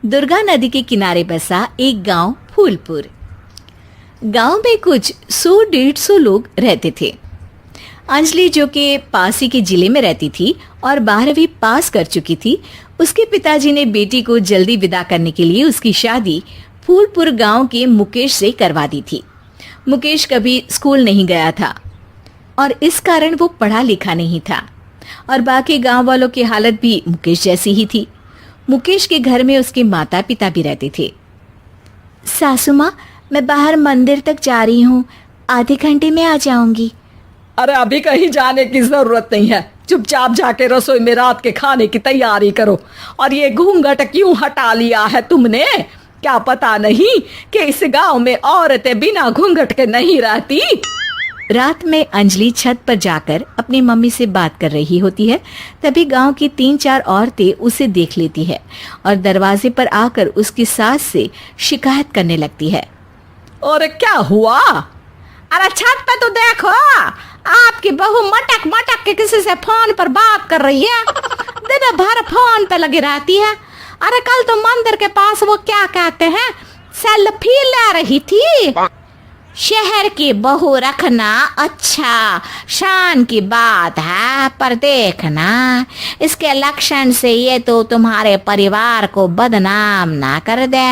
दुर्गा नदी के किनारे बसा एक गांव फूलपुर। गांव में कुछ 100-150 लोग रहते थे। अंजलि, जो कि पास ही के जिले में रहती थी और 12वीं पास कर चुकी थी, उसके पिताजी ने बेटी को जल्दी विदा करने के लिए उसकी शादी फूलपुर गांव के मुकेश से करवा दी थी। मुकेश कभी स्कूल नहीं गया था और इस कारण वो पढ़ा लिखा नहीं था और बाकी गांव वालों की हालत भी मुकेश जैसी ही थी। मुकेश के घर में उसके माता पिता भी रहते थे। सासू माँ, मैं बाहर मंदिर तक जा रही हूँ, आधे घंटे में आ जाऊंगी। अरे अभी कहीं जाने की जरूरत नहीं है, चुपचाप जाके रसोई में रात के खाने की तैयारी करो। और ये घूंघट क्यों हटा लिया है तुमने? क्या पता नहीं कि इस गांव में औरतें बिना घूंघट के नहीं रहती? रात में अंजलि छत पर जाकर अपनी मम्मी से बात कर रही होती है। तभी गांव की 3-4 औरतें उसे देख लेती है और दरवाजे पर आकर उसकी सास से शिकायत करने लगती है। और क्या हुआ? अरे छत पे तो देखो, आपकी बहू मटक मटक के किसी से फोन पर बात कर रही है। दिन भर फोन पे लगी रहती है। अरे कल तो मंदिर के पास वो क्या कहते हैं, सेल्फी ले रही थी। शहर की बहू रखना अच्छा शान की बात है, पर देखना इसके लक्षण से ये तो तुम्हारे परिवार को बदनाम ना कर दे।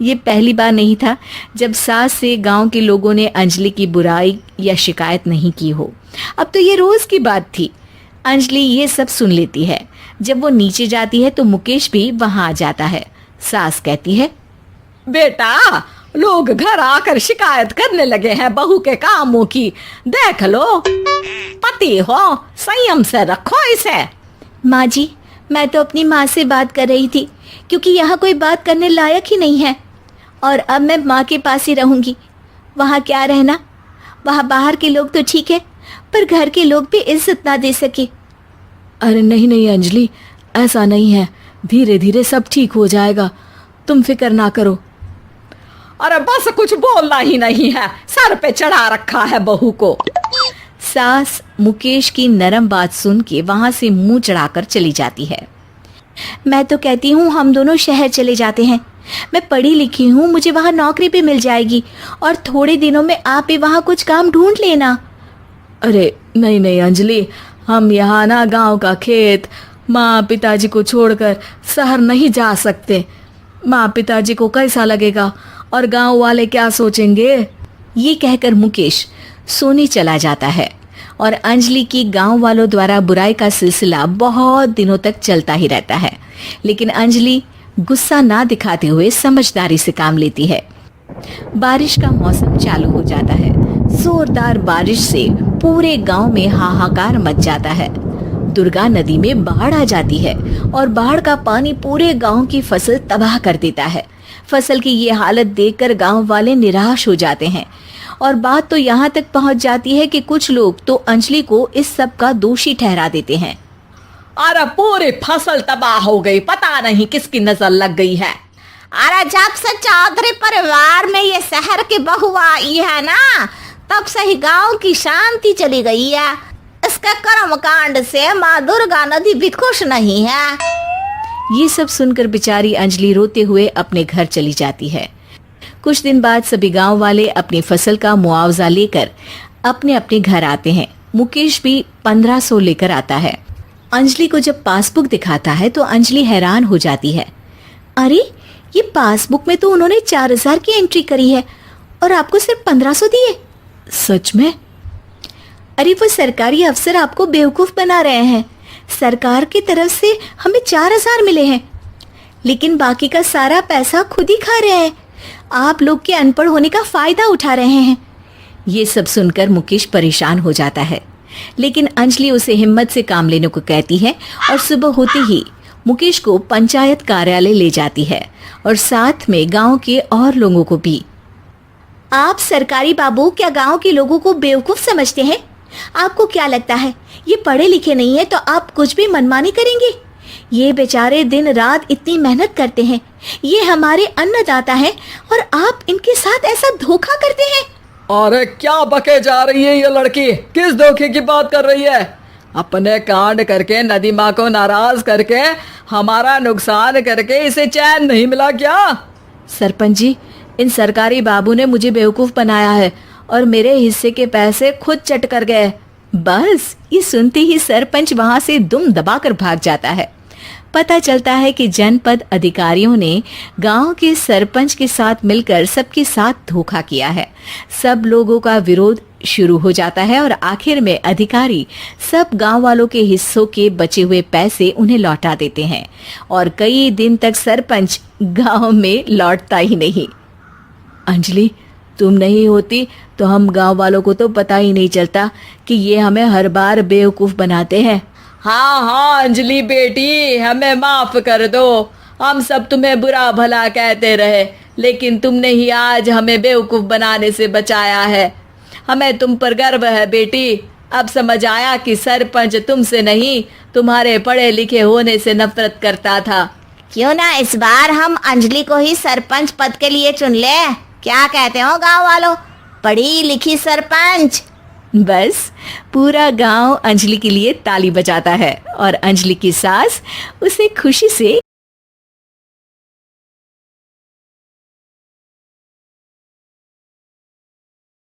ये पहली बार नहीं था जब सास से गांव के लोगों ने अंजलि की बुराई या शिकायत नहीं की हो। अब तो ये रोज की बात थी। अंजलि ये सब सुन लेती है। जब वो नीचे जाती है तो मुकेश भी वहां आ जाता है। सास कहती है, बेटा, लोग घर आकर शिकायत करने लगे हैं बहू के कामों की। देख लो, पति हो, संयम से रखो इसे। माँ जी, मैं तो अपनी माँ से बात कर रही थी, क्योंकि यहाँ कोई बात करने लायक ही नहीं है और अब मैं माँ के पास ही रहूंगी। वहाँ क्या रहना, वहाँ बाहर के लोग तो ठीक है, पर घर के लोग भी इज्जत ना दे सके। अरे नहीं नहीं अंजलि, ऐसा नहीं है, धीरे धीरे सब ठीक हो जाएगा, तुम फिक्र ना करो। अरे बस कुछ बोलना ही नहीं है, सर पे चढ़ा रखा है बहू को। सास मुकेश की नरम बात सुन के वहां से मुंह चढ़ाकर चली जाती है। मैं तो कहती हूँ हम दोनों शहर चले जाते हैं। मैं पढ़ी लिखी हूँ, मुझे वहाँ नौकरी भी मिल जाएगी और थोड़े दिनों में आप भी वहाँ कुछ काम ढूंढ लेना। अरे नहीं नहीं अंजलि, हम यहाँ ना गांव का खेत, माँ पिताजी को छोड़कर शहर नहीं जा सकते। माँ पिताजी को कैसा लगेगा और गांव वाले क्या सोचेंगे? ये कहकर मुकेश सोने चला जाता है और अंजलि की गांव वालों द्वारा बुराई का सिलसिला बहुत दिनों तक चलता ही रहता है। लेकिन अंजलि गुस्सा ना दिखाते हुए समझदारी से काम लेती है। बारिश का मौसम चालू हो जाता है। जोरदार बारिश से पूरे गांव में हाहाकार मच जाता है। दुर्गा नदी में बाढ़ आ जाती है और बाढ़ का पानी पूरे गांव की फसल तबाह कर देता है। फसल की ये हालत देखकर गांव वाले निराश हो जाते हैं और बात तो यहाँ तक पहुँच जाती है कि कुछ लोग तो अंजलि को इस सब का दोषी ठहरा देते हैं। अरे पूरी फसल तबाह हो गई, पता नहीं किसकी नजर लग गई है। अरे जब से चौधरी परिवार में ये शहर की बहू आई है ना, तब से ही गांव की शांति चली गई है। इसके कर्म कांड से माँ दुर्गा नदी भी खुश नहीं है। ये सब सुनकर बेचारी अंजलि रोते हुए अपने घर चली जाती है। कुछ दिन बाद सभी गांव वाले अपनी फसल का मुआवजा लेकर अपने अपने घर आते हैं। मुकेश भी 1500 लेकर आता है। अंजलि को जब पासबुक दिखाता है तो अंजलि हैरान हो जाती है। अरे, ये पासबुक में तो उन्होंने 4000 की एंट्री करी है और आपको सिर्फ 1500 दिए। सच में? अरे वो सरकारी अफसर आपको बेवकूफ बना रहे हैं। सरकार की तरफ से हमें 4000 मिले हैं, लेकिन बाकी का सारा पैसा खुद ही खा रहे हैं। आप लोग के अनपढ़ होने का फायदा उठा रहे हैं। ये सब सुनकर मुकेश परेशान हो जाता है, लेकिन अंजलि उसे हिम्मत से काम लेने को कहती है और सुबह होते ही मुकेश को पंचायत कार्यालय ले जाती है और साथ में गांव के और लोगों को भी। आप सरकारी बाबू क्या गांव के लोगों को बेवकूफ समझते हैं? आपको क्या लगता है ये पढ़े लिखे नहीं है तो आप कुछ भी मनमानी करेंगे? ये बेचारे दिन रात इतनी मेहनत करते हैं, ये हमारे अन्नदाता हैं और आप इनके साथ ऐसा धोखा करते हैं। अरे क्या बके जा रही है ये लड़की, किस धोखे की बात कर रही है? अपने कांड करके नदी माँ को नाराज करके हमारा नुकसान करके इसे चैन नहीं मिला क्या? सरपंच जी, इन सरकारी बाबू ने मुझे बेवकूफ बनाया है और मेरे हिस्से के पैसे खुद चट कर गए। बस ये सुनते ही सरपंच वहां से दुम दबाकर भाग जाता है। पता चलता है कि जनपद अधिकारियों ने गांव के सरपंच के साथ मिलकर सबके साथ धोखा किया है। सब लोगों का विरोध शुरू हो जाता है और आखिर में अधिकारी सब गांव वालों के हिस्सों के बचे हुए पैसे उन्हें लौटा देते हैं और कई दिन तक सरपंच गांव में लौटता ही नहीं। अंजलि, तुम नहीं होती तो हम गांव वालों को तो पता ही नहीं चलता कि ये हमें हर बार बेवकूफ बनाते हैं। हाँ हाँ अंजलि बेटी, हमें माफ कर दो। हम सब तुम्हें बुरा भला कहते रहे, लेकिन तुमने ही आज हमें बेवकूफ बनाने से बचाया है। हमें तुम पर गर्व है बेटी। अब समझ आया कि सरपंच तुमसे नहीं, तुम्हारे पढ़े लिखे होने से नफरत करता था। क्यों ना इस बार हम अंजलि को ही सरपंच पद के लिए चुन ले? क्या कहते हो गांव वालों? पढ़ी लिखी सरपंच। बस पूरा गांव अंजलि के लिए ताली बजाता है और अंजलि की सास उसे खुशी से